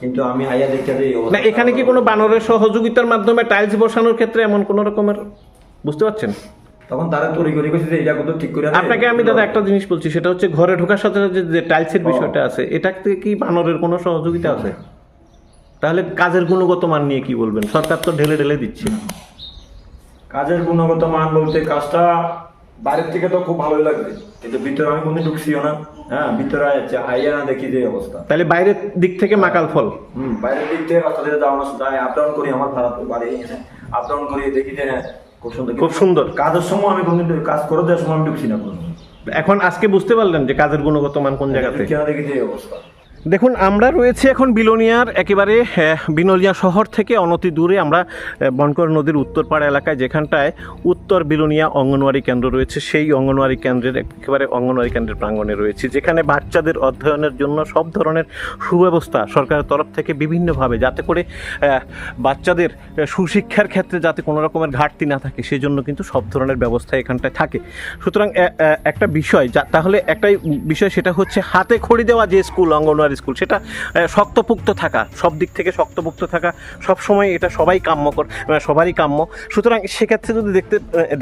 কিন্তু আমি আইয়া দেখতে না, এখানে কি কোনো বানরের সহযোগিতার মাধ্যমে টাইলস বসানোর ক্ষেত্রে এমন কোনো রকমের, বুঝতে পারছেন? তখন তারা তৈরি করে গেছে যে এটা কত ঠিক করে আপনাকে আমি দাদা একটা জিনিস বলছি, সেটা হচ্ছে ঘরে ঢোকার সাথে সাথে যে টাইলসের বিষয়টা আছে, এটা থেকে কি বানরের কোনো সহযোগিতা আছে? তাহলে কাজের গুণগত মান নিয়ে কি বলবেন? সরকার তো ঢেলে ঢেলে দিচ্ছে। কাজের গুণগত মান বলতে কাজটা বাইরের থেকে তো খুব ভালোই লাগবে, কিন্তু ভিতরে আমি কোনো ঢুকছিও না। হ্যাঁ, ভিতরে আইয়া না দেখি যে অবস্থা। তাহলে বাইরের দিক থেকে মাকাল ফল। বাইরের দিক থেকে রাস্তা দিয়ে যাওয়া যায়, আপ ডাউন করি, আমার খারাপ বাড়ি আপ ডাউন করি, দেখি যে খুব সুন্দর। কাজের সময় আমি কোনদিন কাজ করে দেওয়ার সময় আমি ঢুকছি না। এখন আজকে বুঝতে পারলেন যে কাজের গুণগত মান কোন জায়গাতে। দেখি যে অবস্থা। দেখুন, আমরা রয়েছি এখন বিলোনিয়ার একেবারে বিলোনিয়া শহর থেকে অনতি দূরে। আমরা বনকর নদীর উত্তরপাড়া এলাকায়, যেখানটায় উত্তর বিলোনিয়া অঙ্গনওয়াড়ি কেন্দ্র রয়েছে, সেই অঙ্গনওয়াড়ি কেন্দ্রের একেবারে অঙ্গনওয়াড়ি কেন্দ্রের প্রাঙ্গণে রয়েছে, যেখানে বাচ্চাদের অধ্যয়নের জন্য সব ধরনের সুব্যবস্থা সরকারের তরফ থেকে বিভিন্নভাবে, যাতে করে বাচ্চাদের সুশিক্ষার ক্ষেত্রে যাতে কোনো রকমের ঘাটতি না থাকে, সেই জন্য কিন্তু সব ধরনের ব্যবস্থা এখানটায় থাকে। সুতরাং একটা বিষয়, তাহলে একটাই বিষয়, সেটা হচ্ছে হাতে খড়ি দেওয়া যে স্কুল, অঙ্গনওয়াড়ি স্কুল, সেটা শক্তপোক্ত থাকা, সব দিক থেকে শক্তপোক্ত থাকা সবসময় এটা সবাই সবারই কাম্য। সুতরাং সেক্ষেত্রে যদি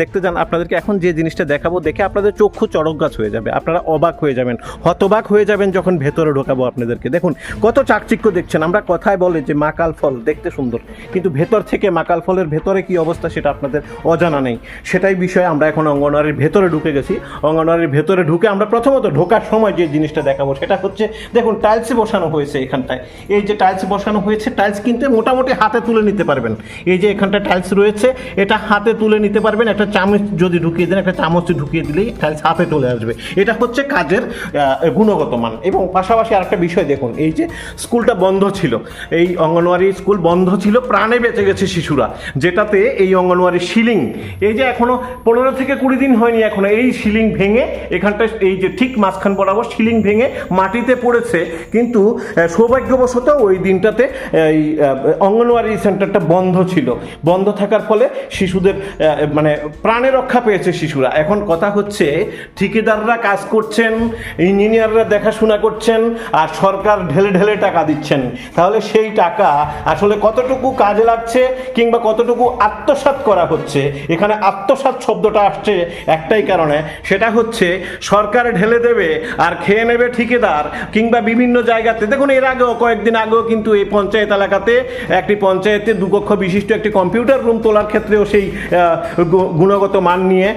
দেখতে যান, আপনাদেরকে এখন যে জিনিসটা দেখাবো, দেখে আপনাদের চক্ষু চড়ক গাছ হয়ে যাবে, আপনারা অবাক হয়ে যাবেন, হতবাক হয়ে যাবেন যখন ভেতরে ঢোকাবো আপনাদেরকে। দেখুন কত চাকচিক্য দেখছেন। আমরা কথায় বলে যে মাকাল ফল দেখতে সুন্দর, কিন্তু ভেতর থেকে মাকাল ফলের ভেতরে কি অবস্থা সেটা আপনাদের অজানা নেই। সেটাই বিষয়। আমরা এখন অঙ্গনওয়াড়ির ভেতরে ঢুকে গেছি। অঙ্গনওয়াড়ির ভেতরে ঢুকে আমরা প্রথমত ঢোকার সময় যে জিনিসটা দেখাবো, সেটা হচ্ছে, দেখুন টাইলস বসানো হয়েছে এখানটায়। এই যে টাইলস বসানো হয়েছে, টাইলস কিন্তু মোটামুটি হাতে তুলে নিতে পারবেন। এই যে এখানটায় টাইলস রয়েছে, এটা হাতে তুলে নিতে পারবেন। একটা চামচ যদি ঢুকিয়ে দেন, একটা চামচ ঢুকিয়ে দিলেই টাইলস হাতে চলে আসবে। এটা হচ্ছে কাজের গুণগত মান। এবং পাশাপাশি আরেকটা বিষয় দেখুন, এই যে স্কুলটা বন্ধ ছিল, এই অঙ্গনওয়াড়ি স্কুল বন্ধ ছিল, প্রাণে বেঁচে গেছে শিশুরা, যেটাতে এই অঙ্গনওয়াড়ি সিলিং, এই যে এখনো 15 থেকে 20 দিন হয়নি, এখনো এই সিলিং ভেঙে এখানটায়, এই যে ঠিক মাঝখান বরাবর সিলিং ভেঙে মাটিতে পড়েছে। কিন্তু সৌভাগ্যবশত ওই দিনটাতে এই অঙ্গনওয়াড়ি সেন্টারটা বন্ধ ছিল। বন্ধ থাকার ফলে শিশুদের মানে প্রাণে রক্ষা পেয়েছে শিশুরা। এখন কথা হচ্ছে, ঠিকাদাররা কাজ করছেন, ইঞ্জিনিয়াররা দেখাশোনা করছেন, আর সরকার ঢেলে ঢেলে টাকা দিচ্ছেন। তাহলে সেই টাকা আসলে কতটুকু কাজে লাগছে, কিংবা কতটুকু আত্মসাৎ করা হচ্ছে? এখানে আত্মসাৎ শব্দটা আসছে একটাই কারণে, সেটা হচ্ছে সরকার ঢেলে দেবে আর খেয়ে নেবে ঠিকাদার, কিংবা বিভিন্ন জায়গাতে। দেখুন, এর আগেও কয়েকদিন আগেও কিন্তু এই পঞ্চায়েত এলাকাতে একটি পঞ্চায়েতে 2 কক্ষ বিশিষ্ট একটি কম্পিউটার রুম তোলার ক্ষেত্রেও সেই গুণগত মান নিয়ে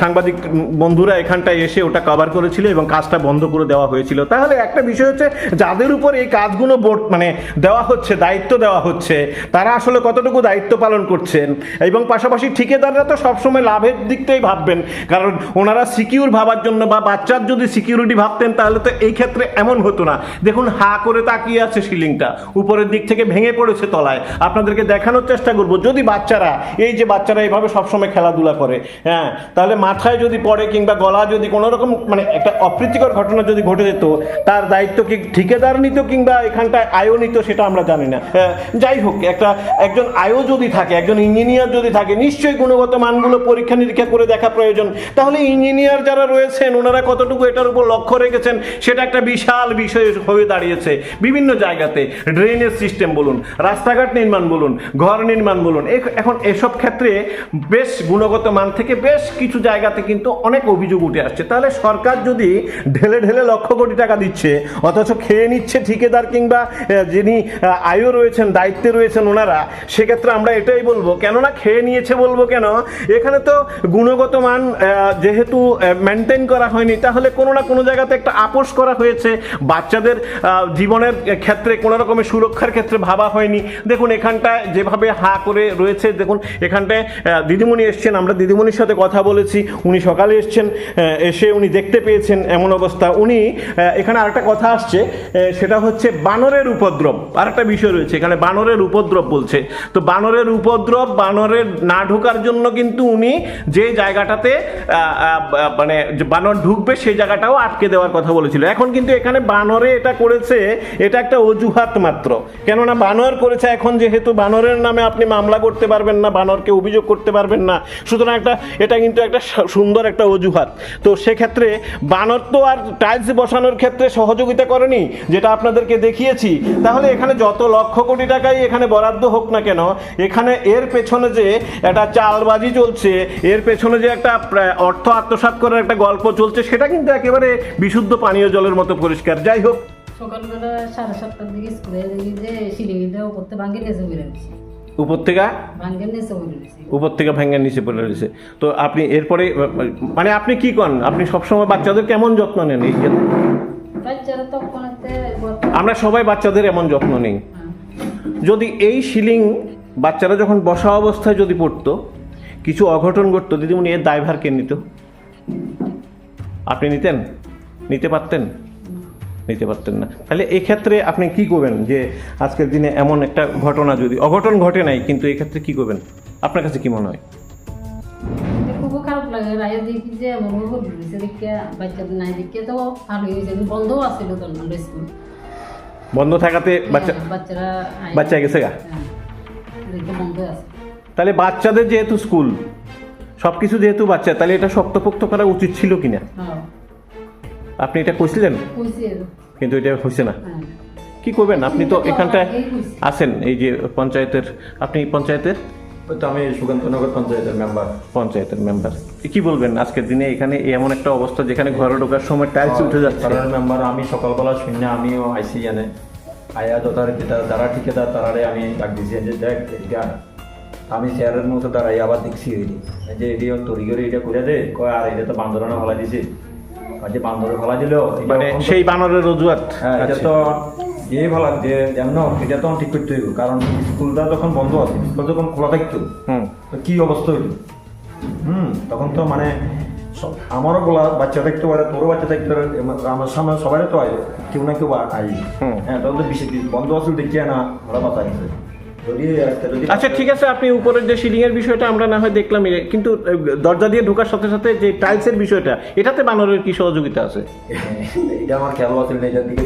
সাংবাদিক বন্ধুরা এখানটায় এসে ওটা কভার করেছিল এবং কাজটা বন্ধ করে দেওয়া হয়েছিল। তাহলে একটা বিষয় হচ্ছে, যাদের উপর এই কাজগুলো মানে দেওয়া হচ্ছে, দায়িত্ব দেওয়া হচ্ছে, তারা আসলে কতটুকু দায়িত্ব পালন করছেন। এবং পাশাপাশি ঠিকাদাররা তো সবসময় লাভের দিকটাই ভাববেন, কারণ ওনারা সিকিউর ভাবার জন্য, বা বাচ্চার যদি সিকিউরিটি ভাবতেন, তাহলে তো এই ক্ষেত্রে এমন হতো না। দেখুন, হা করে তাকিয়ে আছে সিলিংটা, উপরের দিক থেকে ভেঙে পড়েছে তলায়। আপনাদেরকে দেখানোর চেষ্টা করব, যদি বাচ্চারা, এই যে বাচ্চারা এইভাবে সবসময় খেলাধুলা করে, হ্যাঁ, তাহলে মাথায় যদি পড়ে, কিংবা গলা যদি কোনো রকম মানে একটা অপ্রীতিকর ঘটনা যদি ঘটে যেত, তার দায়িত্ব কি ঠিকাদার নিত, কিংবা এখানটায় আয়ও নিত, সেটা আমরা জানি না। যাই হোক, একজন আয়ও যদি থাকে, একজন ইঞ্জিনিয়ার যদি থাকে, নিশ্চয়ই গুণগত মানগুলো পরীক্ষা নিরীক্ষা করে দেখা প্রয়োজন। তাহলে ইঞ্জিনিয়ার যারা রয়েছেন, ওনারা কতটুকু এটার উপর লক্ষ্য রেখেছেন, সেটা একটা বিশাল বিষয় হয়ে দাঁড়িয়েছে। বিভিন্ন জায়গাতে ড্রেনেজ সিস্টেম বলুন, রাস্তাঘাট নির্মাণ বলুন, ঘর নির্মাণ বলুন, এখন এসব ক্ষেত্রে বেশ গুণগত মান থেকে বেশ কিছু জায়গাতে কিন্তু অনেক অভিযোগ উঠে আসছে। তাহলে সরকার যদি ঢেলে ঢেলে লক্ষ কোটি টাকা দিচ্ছে, অথচ খেয়ে নিচ্ছে ঠিকাদার, কিংবা যিনি আয়ও রয়েছেন, দায়িত্বে রয়েছেন ওনারা, সেক্ষেত্রে আমরা এটাই বলবো, কেননা খেয়ে নিয়েছে বলবো কেন, এখানে তো গুণগত মান যেহেতু মেনটেন করা হয়নি, তাহলে কোনো না কোনো জায়গাতে একটা আপোষ করা হয়েছে। বাচ্চাদের জীবনের ক্ষেত্রে কোনো রকমের সুরক্ষার ক্ষেত্রে ভাবা হয়নি। দেখুন, এখানটায় যেভাবে হা করে রয়েছে, দেখুন এখানটায় দিদিমণি এসছেন, আমরা দিদিমণির সাথে কথা বলেছি, উনি সকালে এসছেন, এসে উনি দেখতে পেয়েছেন এমন অবস্থা। উনি এখানে আরেকটা কথা আসছে, সেটা হচ্ছে বানরের উপদ্রব। আরেকটা বিষয় রয়েছে এখানে, বানরের উপদ্রব বলছে। তো বানরের উপদ্রব, বানরের না ঢোকার জন্য কিন্তু উনি যে জায়গাটাতে মানে বানর ঢুকবে, সেই জায়গাটাও আটকে দেওয়ার কথা বলেছিল। এখন কিন্তু এখানে বানর বানরে এটা করেছে এটা একটা অজুহাত মাত্র, কেননা বানর করেছে। এখন যেহেতু বানরের নামে আপনি মামলা করতে পারবেন না, বানরকে অভিযোগ করতে পারবেন না, সুতরাং এটা কিন্তু একটা সুন্দর একটা অজুহাত। তো সেক্ষেত্রে বানর তো আর টাইলস বসানোর ক্ষেত্রে সহযোগিতা করেনি, যেটা আপনাদেরকে দেখিয়েছি। তাহলে এখানে যত লক্ষ কোটি টাকাই এখানে বরাদ্দ হোক না কেন, এখানে এর পেছনে যে একটা চালবাজি চলছে, এর পেছনে যে একটা অর্থ আত্মসাৎ করার একটা গল্প চলছে, সেটা কিন্তু একেবারে বিশুদ্ধ পানীয় জলের মতো পরিষ্কার। যাই হোক, সকালবেলা 7:30টার দিকে স্কুলে দেখি যে সিঁড়িটা উপর থেকে ভাঙে নিচে পড়ে রয়েছে, উপর থেকে ভাঙে নিচে পড়ে রয়েছে। উপর থেকে ভেঙে নিচে পড়ে রয়েছে। তো আপনি এরপরে মানে আপনি কি করেন? আপনি সবসময় বাচ্চাদের কেমন যত্ন নেন? এই ক্ষেত্রে বাচ্চারা তখন আমরা সবাই বাচ্চাদের এমন যত্ন নেই। যদি এই সিলিং বাচ্চারা যখন বসা অবস্থায় যদি পড়তো, কিছু অঘটন ঘটতো, দিদিমণি এর দায়ভার কে নিত? আপনি নিতেন? নিতে পারতেন? নিতে পারতেন না। তাহলে এই ক্ষেত্রে আপনি কি করবেন যে আজকের দিনে এমন একটা ঘটনা, যদি অঘটন ঘটে নাই, কিন্তু এই ক্ষেত্রে কি করবেন? আপনার কাছে কি মনে হয়? খুব খারাপ লাগে, রায়ে দেখি যে এমন ভর্তি রয়েছে দেখে, বাচ্চাদের নাই দেখে তো ভালো হয়েছে। বন্ধও আসছিল তখন আমরা স্কুল বন্ধ থাকাতে বাচ্চারা বাচ্চা গেছে গা, দেখে বন্ধ আছে। তাহলে বাচ্চাদের যেহেতু স্কুল, সব কিছু যেহেতু বাচ্চা, তাহলে এটা শক্তপোক্ত করা উচিত ছিল কিনা? আপনি এটা কইছিলেন, কিন্তু এটা হয়েছে না। কি করবেন? আপনি তো এখানটায় আছেন, এই যে পঞ্চায়েতের, আপনি পঞ্চায়েতের, তো আমি সুকান্তনগর পঞ্চায়েতের মেম্বার। কি বলবেন আজকের দিনে এখানে এমন একটা অবস্থা যেখানে ঘরে ঢোকার সময় টাইলস উঠে যাচ্ছে? মেম্বার আমি সকালবেলা শূন্য আমিও আইসি জানে আয়া যথারীতি যারা ঠিকাদার তারারে আমি ডাক দিয়েছি যে দেখ এটা আমি চেয়ারের মতো দাঁড়াই আবার দেখছি যে এটি তৈরি করে এটা করে দে, কয় আর এটা তো বান্দরনে ফেলা দিছে, যে বান্দরে ফেলা দিল মানে সেই বানরের রজুয়াত। হ্যাঁ, এটা তো এই ভালো যে যেমন এটা তো ঠিক করতে হইব, কারণ স্কুলটা যখন বন্ধ আছে, স্কুল যখন খোলা থাকতো তো কি অবস্থা হইল। তখন তো মানে আমারও বলা বাচ্চা থাকতে পারে, তোরও বাচ্চা থাকতে পারে, আমার সামনে সবাই তো আয়, কেউ না কেউ আই। হ্যাঁ, তখন তো বিশেষ বন্ধ আসলে দেখিয়ে না ওরা বাঁচা গেছে। আচ্ছা ঠিক আছে, আপনি উপরের যে সিলিং এর বিষয়টা আমরা না হয় দেখলাম, কিন্তু দরজা দিয়ে ঢোকার সাথে সাথে যে টাইলসের বিষয়টা, এটাতে বানরের কি সহযোগিতা আছে? এটা আমার খেয়াল আছে, এটার দিকে